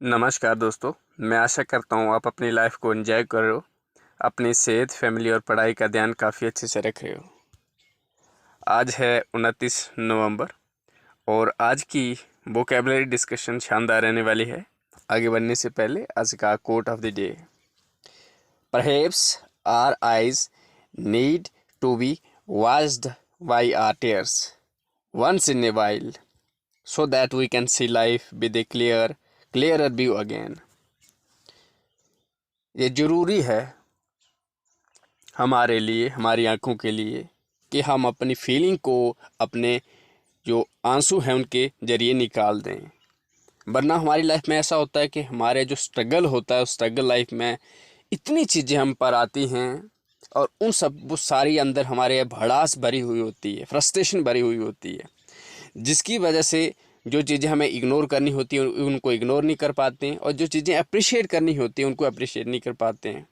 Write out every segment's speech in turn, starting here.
नमस्कार दोस्तों, मैं आशा करता हूँ आप अपनी लाइफ को एंजॉय कर रहे हो। अपनी सेहत, फैमिली और पढ़ाई का ध्यान काफ़ी अच्छे से रख रहे हो। आज है 29 नवंबर और आज की वोकेबलरी डिस्कशन शानदार रहने वाली है। आगे बढ़ने से पहले आज का quote of the day. Perhaps our eyes need to be washed by our tears once in a while so that we can see life with a clearer view again। ये ज़रूरी है हमारे लिए, हमारी आँखों के लिए, कि हम अपनी फीलिंग को अपने जो आंसू हैं उनके ज़रिए निकाल दें। वरना हमारी लाइफ में ऐसा होता है कि हमारे जो स्ट्रगल होता है उस स्ट्रगल लाइफ में इतनी चीज़ें हम पर आती हैं और उन सब वो सारी अंदर हमारे भड़ास भरी हुई होती है, फ्रस्ट्रेशन भरी हुई होती है, जिसकी वजह से जो चीज़ें हमें इग्नोर करनी होती हैं उनको इग्नोर नहीं कर पाते हैं और जो चीज़ें अप्रिशिएट करनी होती हैं उनको अप्रिशिएट नहीं कर पाते हैं।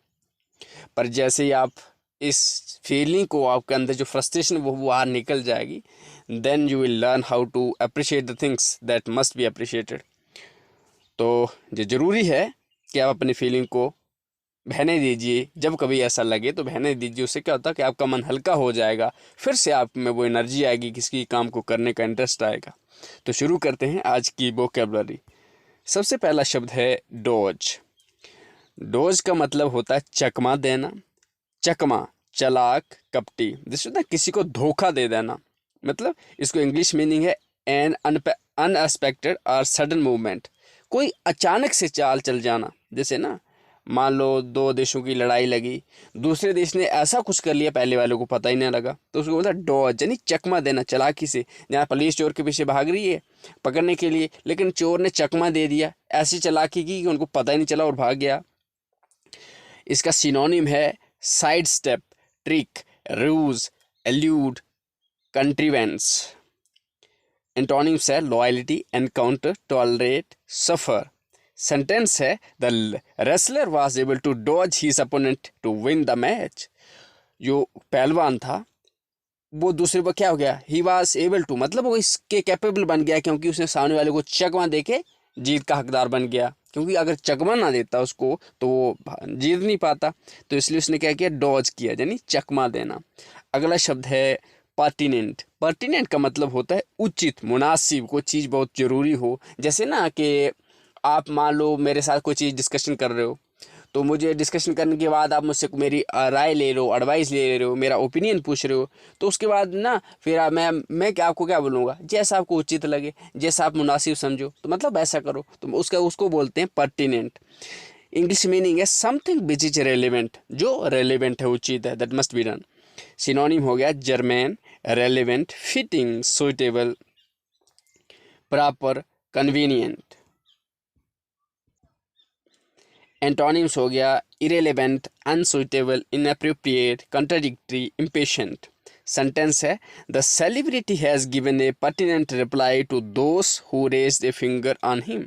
पर जैसे ही आप इस फीलिंग को, आपके अंदर जो फ्रस्ट्रेशन वो बाहर निकल जाएगी, then you will learn how to appreciate the things that must be appreciated. तो ये ज़रूरी है कि आप अपनी फीलिंग को बहने दीजिए। जब कभी ऐसा लगे तो बहने दीजिए। उससे क्या होता है कि आपका मन हल्का हो जाएगा, फिर से आप में वो एनर्जी आएगी, किसी काम को करने का इंटरेस्ट आएगा। तो शुरू करते हैं आज की वोकैबुलरी। सबसे पहला शब्द है डोज। डोज का मतलब होता है चकमा देना। चकमा, चालाक, कपटी, जिससे ना किसी को धोखा दे देना। मतलब इसको इंग्लिश मीनिंग है एन अनएक्सपेक्टेड और सडन मूवमेंट। कोई अचानक से चाल चल जाना। जैसे ना मान लो दो देशों की लड़ाई लगी, दूसरे देश ने ऐसा कुछ कर लिया पहले वालों को पता ही नहीं लगा, तो उसको बोलता डॉज, यानी चकमा देना चालाकी से। जहाँ पुलिस चोर के पीछे भाग रही है पकड़ने के लिए, लेकिन चोर ने चकमा दे दिया, ऐसी चालाकी की कि उनको पता ही नहीं चला और भाग गया। इसका सिनोनिम है side step, trick, ruse, elude, contrivance. Antonyms है loyalty, encounter, tolerate, suffer. Sentence है the wrestler was able to dodge his opponent to win the match. जो पहलवान था वो दूसरे पर क्या हो गया, ही वाज एबल टू, मतलब वो इसके कैपेबल बन गया क्योंकि उसने सामने वाले को चकमा दे के जीत का हकदार बन गया। क्योंकि अगर चकमा ना देता उसको तो वो जीत नहीं पाता, तो इसलिए उसने क्या किया, डॉज किया, यानी चकमा देना। अगला शब्द है पर्टिनेंट। पर्टिनेंट का मतलब होता है उचित, मुनासिब, कोई चीज़ बहुत ज़रूरी हो। जैसे ना कि आप मान लो मेरे साथ कोई चीज़ डिस्कशन कर रहे हो, तो मुझे डिस्कशन करने के बाद आप मुझसे मेरी राय ले रहे हो, एडवाइस ले रहे हो, मेरा ओपिनियन पूछ रहे हो, तो उसके बाद ना फिर मैं क्या आपको क्या बोलूँगा, जैसा आपको उचित लगे, जैसा आप मुनासिब समझो, तो मतलब ऐसा करो, तो उसको बोलते हैं पर्टिनेंट। इंग्लिश मीनिंग है समथिंग विच इज रेलिवेंट, जो रेलिवेंट है, उचित है, that must be done. Synonym हो गया germane, relevant, fitting, suitable, proper, convenient. Antonyms हो गया irrelevant, unsuitable, inappropriate, contradictory, impatient. Sentence है the celebrity has given a pertinent reply to those who raised a finger on him.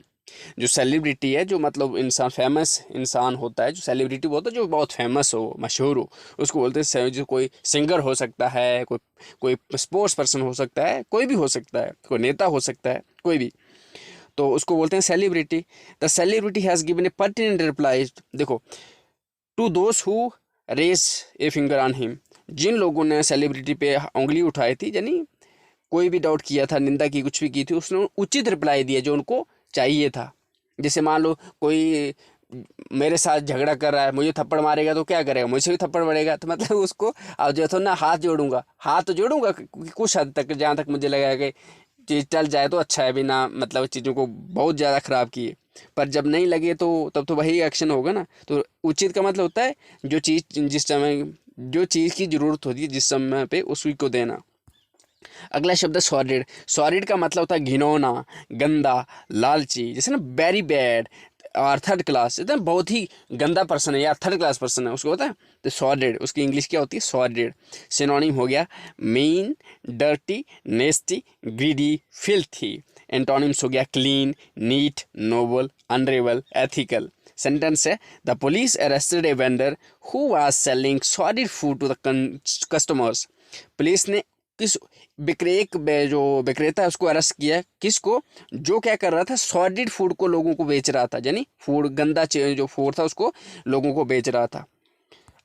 जो celebrity है, जो मतलब इंसान, फेमस इंसान होता है, जो सेलिब्रिटी बोलता है, जो बहुत फेमस हो, मशहूर हो, उसको बोलते हैं। जो कोई सिंगर हो सकता है, कोई स्पोर्ट्स पर्सन हो सकता है, कोई भी हो सकता है, कोई नेता हो सकता है, कोई भी, तो उसको बोलते हैं celebrity. The celebrity has given a pertinent reply, देखो, to those who raise a finger on him, जिन लोगों ने सेलिब्रिटी पे उंगली उठाई थी, यानी कोई भी डाउट किया था, निंदा की, कुछ भी की थी, उसने उचित रिप्लाई दिया जो उनको चाहिए था। जैसे मान लो कोई मेरे साथ झगड़ा कर रहा है, मुझे थप्पड़ मारेगा तो क्या करेगा, मुझे भी थप्पड़ मारेगा, तो मतलब उसको अब जो है ना हाथ जोड़ूंगा, हाथ तो जोड़ूंगा कुछ हद तक, जहाँ तक मुझे लगेगा कि चीज़ टल जाए तो अच्छा है, बिना मतलब चीज़ों को बहुत ज़्यादा ख़राब किए। पर जब नहीं लगे तो तब तो वही एक्शन होगा ना। तो उचित का मतलब होता है जो चीज़ जिस समय, जो चीज़ की ज़रूरत होती है जिस समय पे उसी को देना। अगला शब्द है सॉलिड। सॉलिड का मतलब होता है घिनौना, गंदा, लालची। जैसे ना वेरी बैड और थर्ड क्लास, एकदम बहुत ही गंदा पर्सन है या थर्ड क्लास पर्सन है, उसको होता है तो सॉलिड। उसकी इंग्लिश क्या होती है, सॉलिड। सिनोनिम हो गया mean, dirty, nasty, greedy, filthy. Antonyms हो गया clean, neat, noble, honourable, ethical. Sentence है the police arrested a vendor who was selling sordid food to the customers. Police ने किस जो विक्रेता है उसको अरेस्ट किया, किसको, जो क्या कर रहा था, सॉलिड फूड को लोगों को बेच रहा था, यानी फूड गंदा जो फूड था उसको लोगों को बेच रहा था।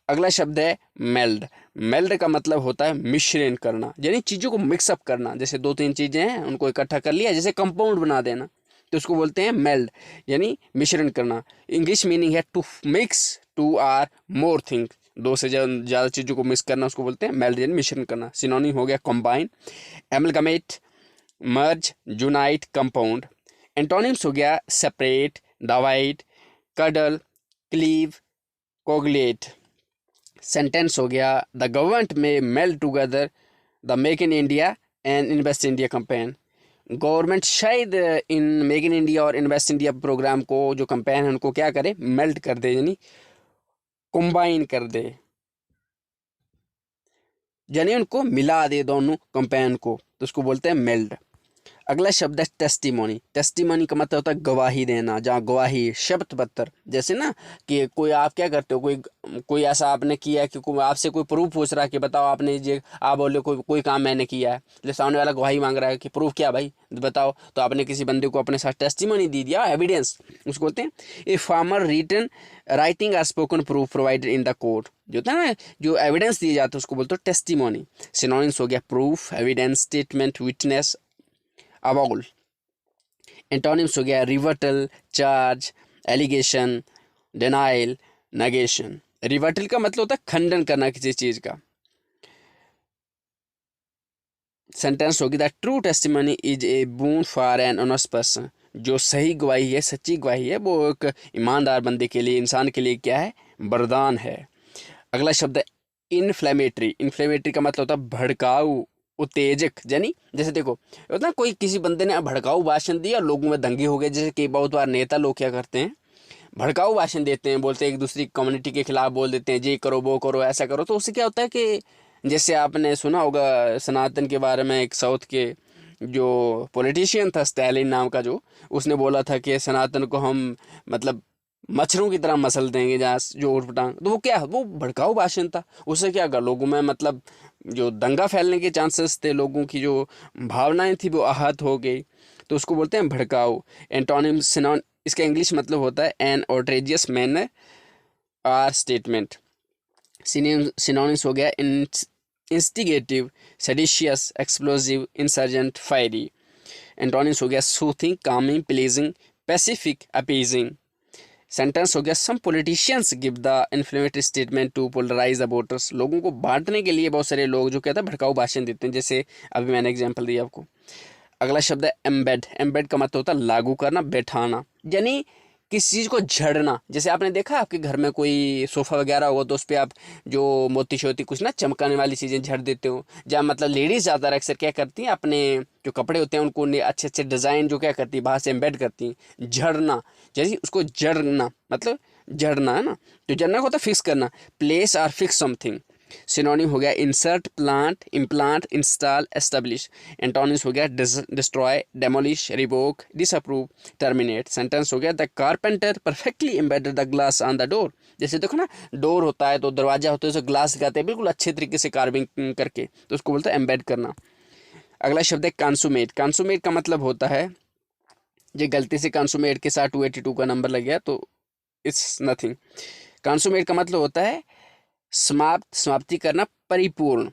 अगला शब्द है मेल्ड। मेल्ड का मतलब होता है मिश्रण करना, यानी चीज़ों को मिक्सअप करना। जैसे दो तीन चीज़ें हैं उनको इकट्ठा कर लिया, जैसे कंपाउंड बना देना, तो उसको बोलते हैं मेल्ड, यानी मिश्रण करना। इंग्लिश मीनिंग है to mix two or more things, दो से ज़्यादा चीज़ों को मिक्स करना उसको बोलते हैं मेल्ड, यानी मिश्रण करना। सिनोनिम हो गया कंबाइन, एमलगमेट, मर्ज, यूनाइट, कंपाउंड। एंटोनिम्स हो गया separate, divide, cuddle, cleave, coagulate. Sentence हो गया द गवर्नमेंट में meld together the make in India and invest India campaign. Government शायद इन मेक इन इंडिया और इन्वेस्ट इंडिया प्रोग्राम को, जो campaign है उनको क्या करे, मेल्ट कर दे, यानी कंबाइन कर दे, यानी उनको मिला दे दोनों कैंपेन को, तो उसको बोलते हैं मेल्ड। अगला शब्द है टेस्टिमोनी। टेस्टिमोनी का मतलब होता है गवाही देना, जहाँ गवाही, शब्द पत्र। जैसे ना कि कोई आप क्या करते हो, कोई ऐसा आपने किया है कि कोई आपसे कोई प्रूफ पूछ रहा है कि बताओ आपने ये, आप बोले कोई काम मैंने किया है, तो सामने वाला गवाही मांग रहा है कि प्रूफ क्या भाई बताओ, तो आपने किसी बंदे को अपने साथ टेस्टिमोनी दे दिया, एविडेंस उसको बोलते हैं। A formal written writing or spoken proof provided in the court, जो होता है ना, जो एविडेंस दिए जाते हैं उसको बोलते हो टेस्टिमोनी। सिनोनिम्स हो गया proof, evidence, statement, witness, avowal. Antonyms हो गया rebuttal, charge, allegation, denial, negation. Rebuttal का मतलब होता है खंडन करना किसी चीज का। सेंटेंस होगी the true testimony is a boon for an honest person, जो सही गवाही है, सच्ची गवाही है, वो एक ईमानदार बंदे के लिए, इंसान के लिए क्या है, वरदान है। अगला शब्द है इन्फ्लेमेटरी। इन्फ्लेमेटरी का मतलब होता है भड़काऊ, उत्तेजक, यानी जैसे देखो होता है कोई किसी बंदे ने भड़काऊ भाषण दिया, लोगों में दंगे हो गए। जैसे कि बहुत बार नेता लोग क्या करते हैं, भड़काऊ भाषण देते हैं, बोलते हैं एक दूसरी कम्युनिटी के खिलाफ बोल देते हैं, ये करो वो करो ऐसा करो। तो उससे क्या होता है कि जैसे आपने सुना होगा सनातन के बारे में, एक साउथ के जो पॉलिटिशियन था स्टैलिन नाम का, जो उसने बोला था कि सनातन को हम मतलब मच्छरों की तरह मसल देंगे, जहाँ जो उठपटांग। तो वो क्या, वो भड़काऊ भाषण था। उससे क्या होगा, लोगों में मतलब जो दंगा फैलने के चांसेस थे, लोगों की जो भावनाएं थी वो आहत हो गई, तो उसको बोलते हैं भड़काऊ। एंटोनिम सिनोन, इसका इंग्लिश मतलब होता है an outrageous manner or statement. Synonyms हो गया instigative, seditious, explosive, insurgent, fiery. Antonyms हो गया soothing, calming, pleasing, pacific, appeasing. Sentence हो गया some politicians give the inflammatory statement to polarise the voters. लोगों को बांटने के लिए बहुत सारे लोग जो कहते हैं भड़काऊ भाषण देते हैं, जैसे अभी मैंने एग्जांपल दिया आपको। अगला शब्द है एम्बेड। एम्बेड का मतलब होता है लागू करना, बैठाना, यानी किसी चीज़ को झड़ना। जैसे आपने देखा आपके घर में कोई सोफ़ा वगैरह हो तो उस पर आप जो मोती शोती कुछ ना चमकाने वाली चीज़ें झड़ देते हो। जहाँ मतलब लेडीज़ ज़्यादा अक्सर क्या करती हैं, अपने जो कपड़े होते हैं उनको अच्छे अच्छे डिज़ाइन जो क्या करती है बाहर से एम्बेड करती हैं। झड़ना, जैसे उसको जड़ना, मतलब झड़ना है ना, तो झड़ना को होता है फिक्स करना, प्लेस और फिक्स समथिंग। सिनोनिम हो गया insert, plant, implant, install, establish. Antonyms हो गया destroy, demolish, revoke, disapprove, terminate. Sentence हो गया the carpenter perfectly embedded the glass on the door. जैसे देखो ना, डोर होता है तो दरवाजा होता है, उसे ग्लास लगाते हैं बिल्कुल अच्छे तरीके से कार्विंग करके, तो उसको बोलते हैं एम्बेड करना। अगला शब्द है कंसुमेट। कंसुमेट का मतलब होता है, ये गलती से कंसुमेट के साथ 282 का नंबर लग गया तो इट्स नथिंग। कंसुमेट का मतलब होता है समाप्त, समाप्ति करना, परिपूर्ण।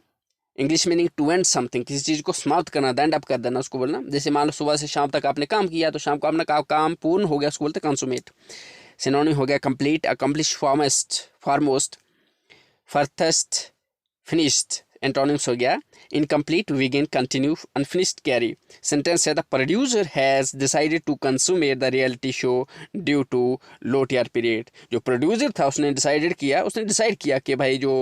English meaning to end something, किसी चीज़ को समाप्त करना, दैंड अप कर देना, उसको बोलना। जैसे मान लो सुबह से शाम तक आपने काम किया तो शाम को अपना काम पूर्ण हो गया, उसको बोलते हैं कंसुमेट। सिनोनिम हो गया complete, accomplish, foremost, farthest, finished. Antonyms हो गया इनकम्प्लीट, वीगेन, कंटिन्यू, अनफिनिश्ड, कैरी। सेंटेंस है the producer has decided to consummate the reality show due to low TRP rate. जो प्रोड्यूसर था उसने डिसाइड किया कि भाई जो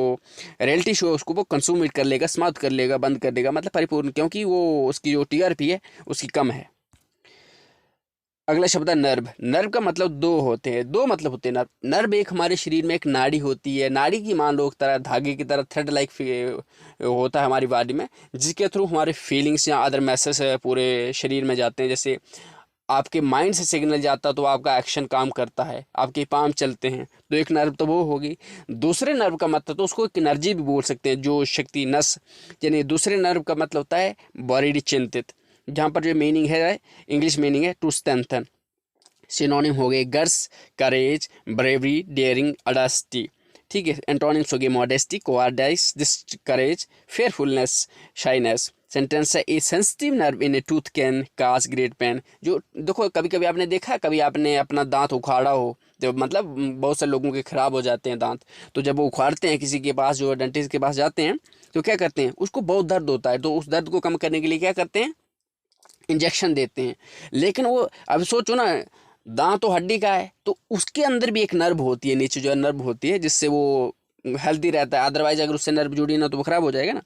रियलिटी शो है उसको वो कंज्यूमेट कर लेगा, समाप्त कर लेगा, बंद कर देगा, मतलब परिपूर्ण, क्योंकि वो उसकी जो टीआरपी है उसकी कम है। अगला शब्द है नर्व। नर्व का मतलब दो मतलब होते हैं नर्व। नर्व एक हमारे शरीर में एक नाड़ी होती है, नाड़ी की मान लो तरह धागे की तरह थ्रेड लाइक होता है हमारी बॉडी में, जिसके थ्रू हमारे फीलिंग्स या अदर मैसेज पूरे शरीर में जाते हैं। जैसे आपके माइंड से सिग्नल जाता तो आपका एक्शन काम करता है, आपके पाम चलते हैं। तो एक नर्व तो वो होगी। दूसरे नर्व का मतलब तो उसको एक एनर्जी भी बोल सकते हैं, जो शक्ति नस, यानी दूसरे नर्व का मतलब होता है बॉडी चिंतित, जहाँ पर जो मीनिंग है इंग्लिश मीनिंग है टू स्ट्रेंथन। सिनोनिम हो गए गर्स, करेज, ब्रेवरी, डेयरिंग, अडासिटी। ठीक है। एंटोनिम्स हो गए modesty, cowardice, discourage, fearfulness, shyness. Sentence है a sensitive nerve in a tooth can cause great pain. जो देखो कभी कभी आपने देखा, कभी आपने अपना दांत उखाड़ा हो, जब मतलब बहुत से लोगों के ख़राब हो जाते हैं दांत, तो जब वो उखाड़ते हैं किसी के पास, जो डेंटिस्ट के पास जाते हैं, तो क्या करते हैं, उसको बहुत दर्द होता है, तो उस दर्द को कम करने के लिए क्या करते हैं, इंजेक्शन देते हैं। लेकिन वो अब सोचो ना, दांत तो हड्डी का है, तो उसके अंदर भी एक नर्व होती है, नीचे जो है नर्व होती है, जिससे वो हेल्दी रहता है। अदरवाइज अगर उससे नर्व जुड़ी ना तो वो खराब हो जाएगा ना।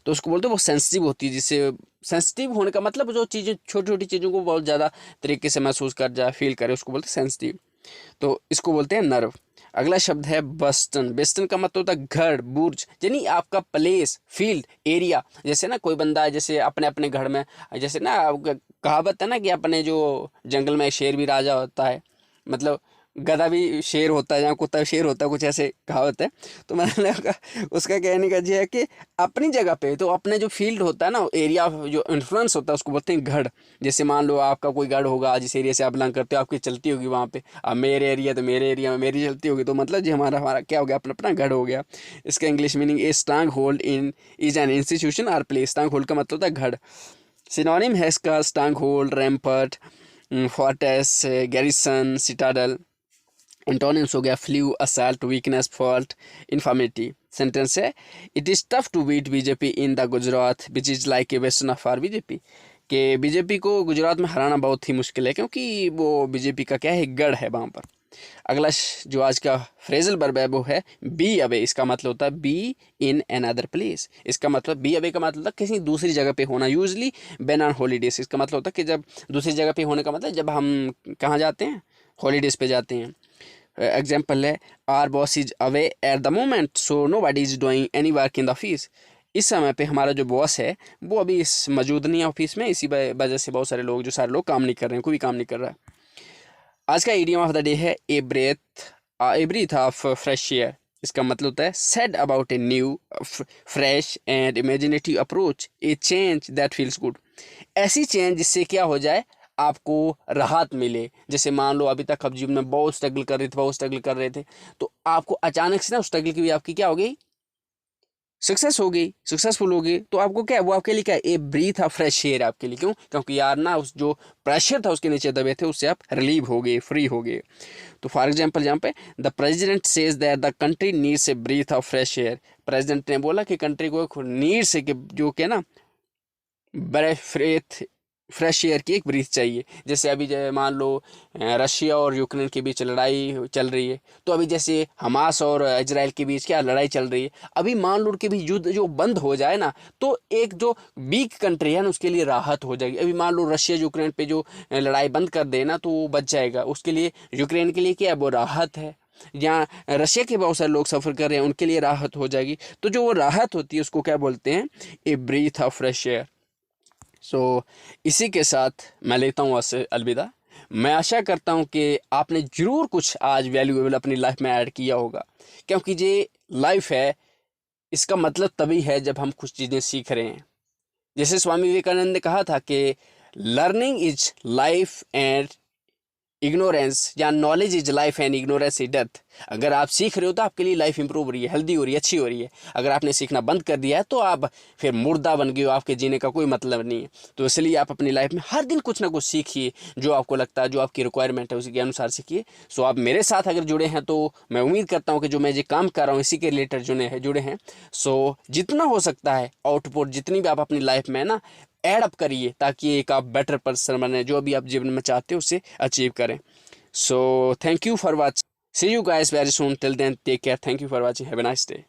तो उसको बोलते हैं वो सेंसिटिव होती है, जिससे सेंसिटिव होने का मतलब जो चीज़ें, छोटी छोटी चीज़ों को बहुत ज़्यादा तरीके से महसूस कर जाए, फील करे, उसको बोलते हैं सेंसिटिव। तो इसको बोलते हैं नर्व। अगला शब्द है बस्टन। बेस्टन का मतलब होता है घर, बुर्ज, यानी आपका प्लेस, फील्ड, एरिया। जैसे ना कोई बंदा है, जैसे अपने अपने घर में, जैसे ना कहावत है ना कि अपने जो जंगल में शेर भी राजा होता है, मतलब गधा भी शेर होता है, जहाँ कुत्ता शेर होता है, कुछ ऐसे कहावत है। तो मैंने उसका कहने का ये है कि अपनी जगह पे, तो अपने जो फील्ड होता है ना, एरिया जो इन्फ्लुएंस होता है, उसको बोलते हैं गढ़। जैसे मान लो आपका कोई गढ़ होगा, जिस एरिया से आप बिलोंग करते हो, आपकी चलती होगी वहाँ पे। अब मेरे एरिया, तो मेरे एरिया में मेरी चलती होगी, तो मतलब जी हमारा हमारा क्या हो गया, अपना अपना गढ़ हो गया। इसका English meaning a stronghold in is an institution or place. Stronghold का मतलब होता है गढ़। सिनोनिम है इसका stronghold, rampart, fortress, garrison, citadel. Antonyms हो गया flaw, assault, weakness, fault, infirmity. Sentence है it is tough to beat BJP in the Gujarat which is like a western for BJP. कि बीजेपी को गुजरात में हराना बहुत ही मुश्किल है, क्योंकि वो बीजेपी का क्या है, गढ़ है वहाँ पर। अगला जो आज का फ्रेजल वर्ब है वो है बी अवे। इसका मतलब होता है be in an other place. इसका मतलब बी अवे का मतलब किसी दूसरी जगह पे होना, यूजली बेन ऑन हॉलीडेज। इसका मतलब होता है कि जब दूसरी जगह पे होने का मतलब जब हम कहाँ जाते हैं, हॉलीडेज पे जाते हैं। एग्जाम्पल है our boss is away at the moment so nobody is doing any work in the office. इस समय पे हमारा जो बॉस है वो अभी इस मौजूद नहीं है ऑफिस में, इसी वजह से बहुत सारे लोग, जो सारे लोग काम नहीं कर रहे हैं, कोई भी काम नहीं कर रहा है। आज का इडियम ऑफ द डे है ए ब्रीथ ऑफ फ्रेश एयर। इसका मतलब होता है said about a new, fresh and imaginative approach, A change that feels good. ऐसी चेंज जिससे क्या हो जाए, आपको राहत मिले। जैसे मान लो अभी तक आप जीवन में बहुत स्ट्रगल कर रहे थे, बहुत स्ट्रगल कर रहे थे, तो आपको अचानक से ना उस स्ट्रगल की भी आपकी क्या हो गई, सक्सेस हो गई, सक्सेसफुल हो गई। तो आपको क्या है, वो आपके लिए क्या है, ए ब्रीथ ऑफ फ्रेश एयर आपके लिए। क्यों? क्योंकि यार ना उस जो प्रेशर था उसके नीचे दबे थे, उससे आप रिलीव हो गए, फ्री हो गए। तो फॉर एग्जाम्पल यहाँ पे the president says that the country needs a breath of fresh air. President ने बोला कि कंट्री को नीड्स है कि जो क्या ना फ्रेश एयर की एक ब्रीथ चाहिए। जैसे अभी मान लो रशिया और यूक्रेन के बीच लड़ाई चल रही है, तो अभी जैसे हमास और इजराइल के बीच क्या लड़ाई चल रही है, अभी मान लो कि भी युद्ध जो बंद हो जाए ना, तो एक जो वीक कंट्री है ना उसके लिए राहत हो जाएगी। अभी मान लो रशिया यूक्रेन पे जो लड़ाई बंद कर दे ना, तो वो बच जाएगा। उसके लिए यूक्रेन के लिए क्या है, वो राहत है। यहाँ रशिया के बहुत सारे लोग सफ़र कर रहे हैं, उनके लिए राहत हो जाएगी। तो जो वो राहत होती है उसको क्या बोलते हैं, ए ब्रीथ ऑफ फ्रेश एयर। सो इसी के साथ मैं लेता हूँ आपसे अलविदा। मैं आशा करता हूँ कि आपने ज़रूर कुछ आज वैल्यूएबल अपनी लाइफ में ऐड किया होगा, क्योंकि ये लाइफ है, इसका मतलब तभी है जब हम कुछ चीज़ें सीख रहे हैं। जैसे स्वामी विवेकानंद ने कहा था कि learning is life and ignorance, या knowledge is life and ignorance is death. अगर आप सीख रहे हो तो आपके लिए लाइफ इंप्रूव हो रही है, हेल्दी हो रही है, अच्छी हो रही है। अगर आपने सीखना बंद कर दिया है तो आप फिर मुर्दा बन गए हो, आपके जीने का कोई मतलब नहीं है। तो इसलिए आप अपनी लाइफ में हर दिन कुछ ना कुछ सीखिए, जो आपको लगता है, जो आपकी रिक्वायरमेंट है, उसी के अनुसार सीखिए। सो आप मेरे साथ अगर जुड़े हैं तो मैं उम्मीद करता हूँ कि जो मैं ये काम कर रहा हूँ इसी के रिलेटेड जुड़े हैं। सो जितना हो सकता है आउटपुट, जितनी भी आप अपनी लाइफ में ना ऐड अप करिए, ताकि एक आप बेटर पर्सन बने, जो भी आप जीवन में चाहते हो उसे अचीव करें। So thank you for watching. See you guys very soon. Till then, take care. Thank you for watching. Have a nice day.